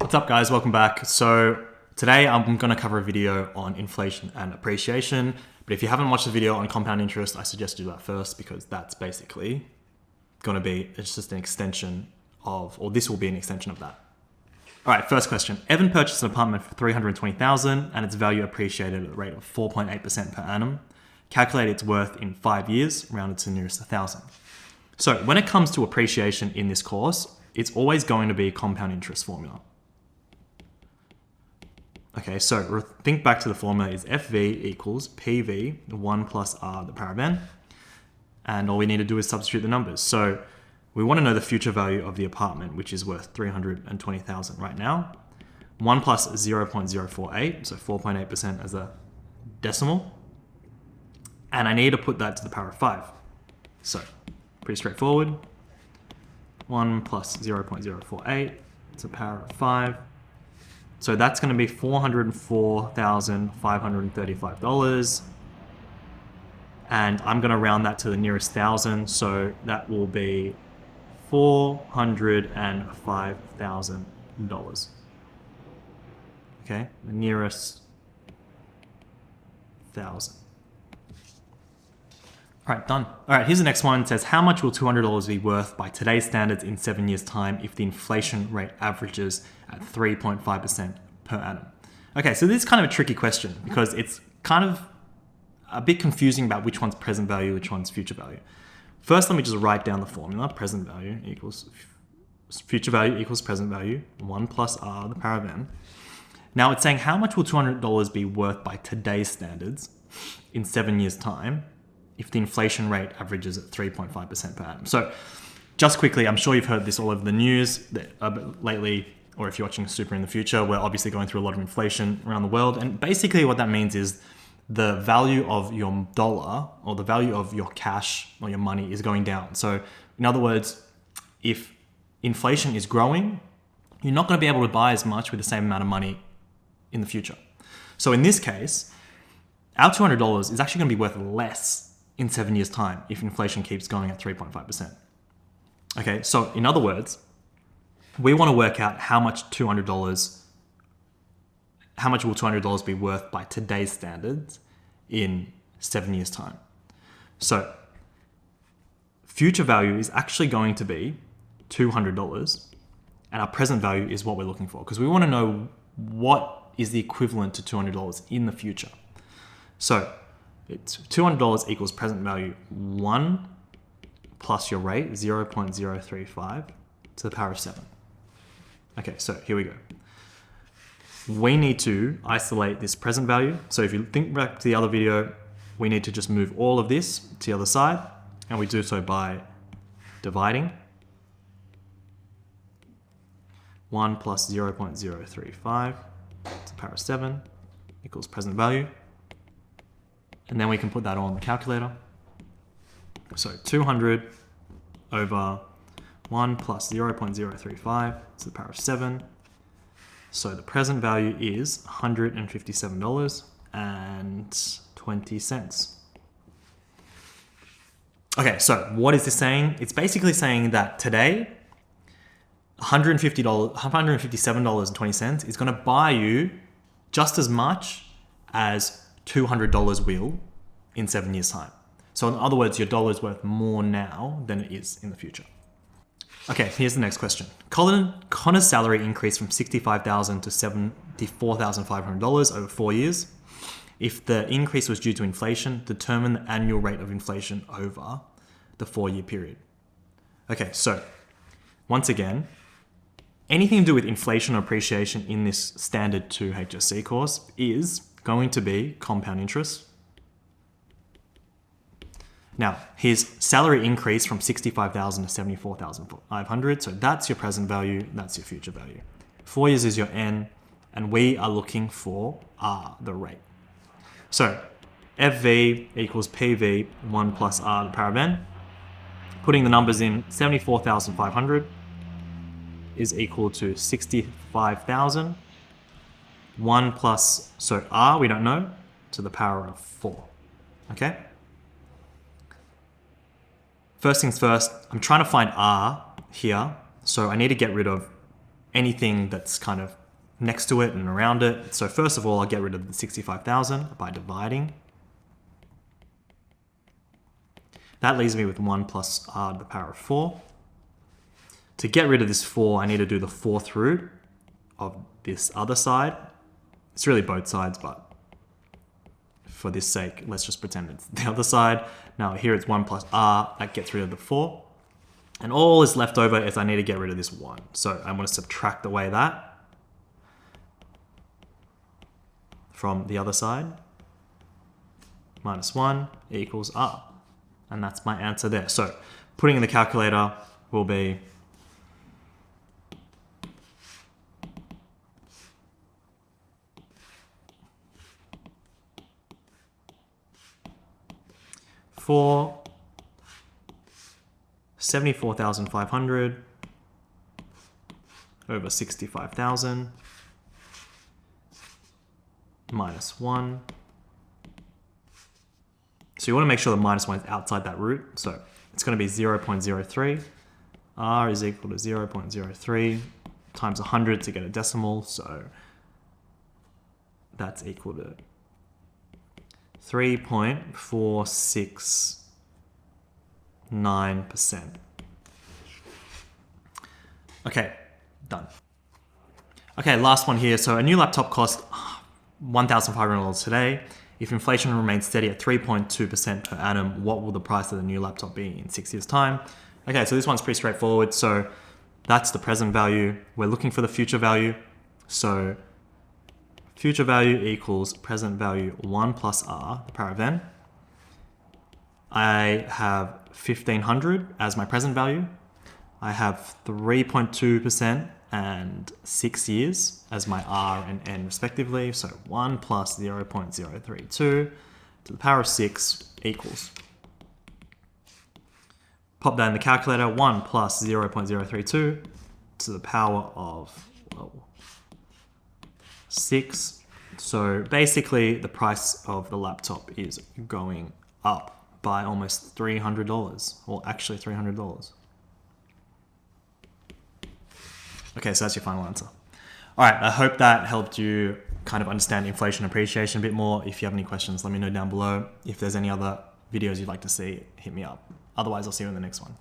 What's up guys, welcome back. So today I'm going to cover a video on inflation and appreciation, but if you haven't watched the video on compound interest, I suggest you do that first because that's basically going to be, it's just an extension of, or this will be an extension of that. All right, first question. Evan purchased an apartment for $320,000 and its value appreciated at a rate of 4.8% per annum. Calculate its worth in 5 years, rounded to the nearest 1,000. So when it comes to appreciation in this course, it's always going to be a compound interest formula. Okay, so think back to the formula is FV equals PV, 1 plus R, the power of n. And all we need to do is substitute the numbers. So we want to know the future value of the apartment, which is worth $320,000 right now. 1 plus 0.048, so 4.8% as a decimal. And I need to put that to the power of 5. So pretty straightforward. 1 plus 0.048 to the power of 5. So that's going to be $404,535. And I'm going to round that to the nearest 1,000. So that will be $405,000. Okay, the nearest 1,000. All right, done. All right, here's the next one. It says, how much will $200 be worth by today's standards in 7 years' time if the inflation rate averages at 3.5% per annum? Okay, so this is kind of a tricky question because it's kind of a bit confusing about which one's present value, which one's future value. First, let me just write down the formula. Present value equals future value equals present value, 1 plus R, the power of n. Now it's saying how much will $200 be worth by today's standards in 7 years' time if the inflation rate averages at 3.5% per annum. So just quickly, I'm sure you've heard this all over the news lately, or if you're watching Super in the future, we're obviously going through a lot of inflation around the world. And basically what that means is the value of your dollar or the value of your cash or your money is going down. So in other words, if inflation is growing, you're not going to be able to buy as much with the same amount of money in the future. So in this case, our $200 is actually going to be worth less in 7 years' time if inflation keeps going at 3.5%. Okay, so in other words, we want to work out how much will $200 be worth by today's standards in 7 years' time. So future value is actually going to be $200 and our present value is what we're looking for because we want to know what is the equivalent to $200 in the future. So it's $200 equals present value 1 plus your rate, 0.035 to the power of 7. Okay, so here we go. We need to isolate this present value. So if you think back to the other video, we need to just move all of this to the other side, and we do so by dividing. 1 plus 0.035 to the power of 7 equals present value. And then we can put that on the calculator. So 200 over 1 plus 0.035 to the power of 7. So the present value is $157.20. Okay, so what is this saying? It's basically saying that today, $157.20 is going to buy you just as much as $200 will in 7 years' time. So in other words, your dollar is worth more now than it is in the future. Okay, here's the next question. Connor's salary increased from $65,000 to $74,500 over 4 years. If the increase was due to inflation, determine the annual rate of inflation over the 4-year period. Okay, so once again, anything to do with inflation or appreciation in this standard 2 HSC course is going to be compound interest. Now, his salary increased from $65,000 to $74,500. So that's your present value, that's your future value. 4 years is your N, and we are looking for R, the rate. So FV equals PV, 1 plus R to the power of N. Putting the numbers in, 74,500 is equal to 65,000. 1 plus, so R, we don't know, to the power of 4. Okay? First things first, I'm trying to find R here, so I need to get rid of anything that's kind of next to it and around it. So first of all, I'll get rid of the 65,000 by dividing. That leaves me with 1 plus r to the power of 4. To get rid of this 4, I need to do the 4th root of this other side. It's really both sides, but for this sake, let's just pretend it's the other side. Now here it's 1 plus r, that gets rid of the 4. And all is left over is I need to get rid of this 1. So I'm going to subtract away that from the other side. Minus 1 equals r. And that's my answer there. So putting in the calculator will be for 74,500 over 65,000 minus 1. So you want to make sure the minus 1 is outside that root. So it's going to be 0.03. R is equal to 0.03 times 100 to get a decimal. So that's equal to 3.469%. Okay, done. Okay, last one here. So a new laptop costs $1,500 today. If inflation remains steady at 3.2% per annum, what will the price of the new laptop be in 6 years' time? Okay, so this one's pretty straightforward. So that's the present value. We're looking for the future value. So future value equals present value 1 plus r, the power of n. I have 1,500 as my present value. I have 3.2% and 6 years as my r and n respectively. So 1 plus 0.032 to the power of 6 equals. Pop that in the calculator. 1 plus 0.032 to the power of 6. So basically the price of the laptop is going up by almost $300, or actually $300. Okay, so that's your final answer. All right, I hope that helped you kind of understand inflation appreciation a bit more. If you have any questions, let me know down below. If there's any other videos you'd like to see, hit me up. Otherwise, I'll see you in the next one.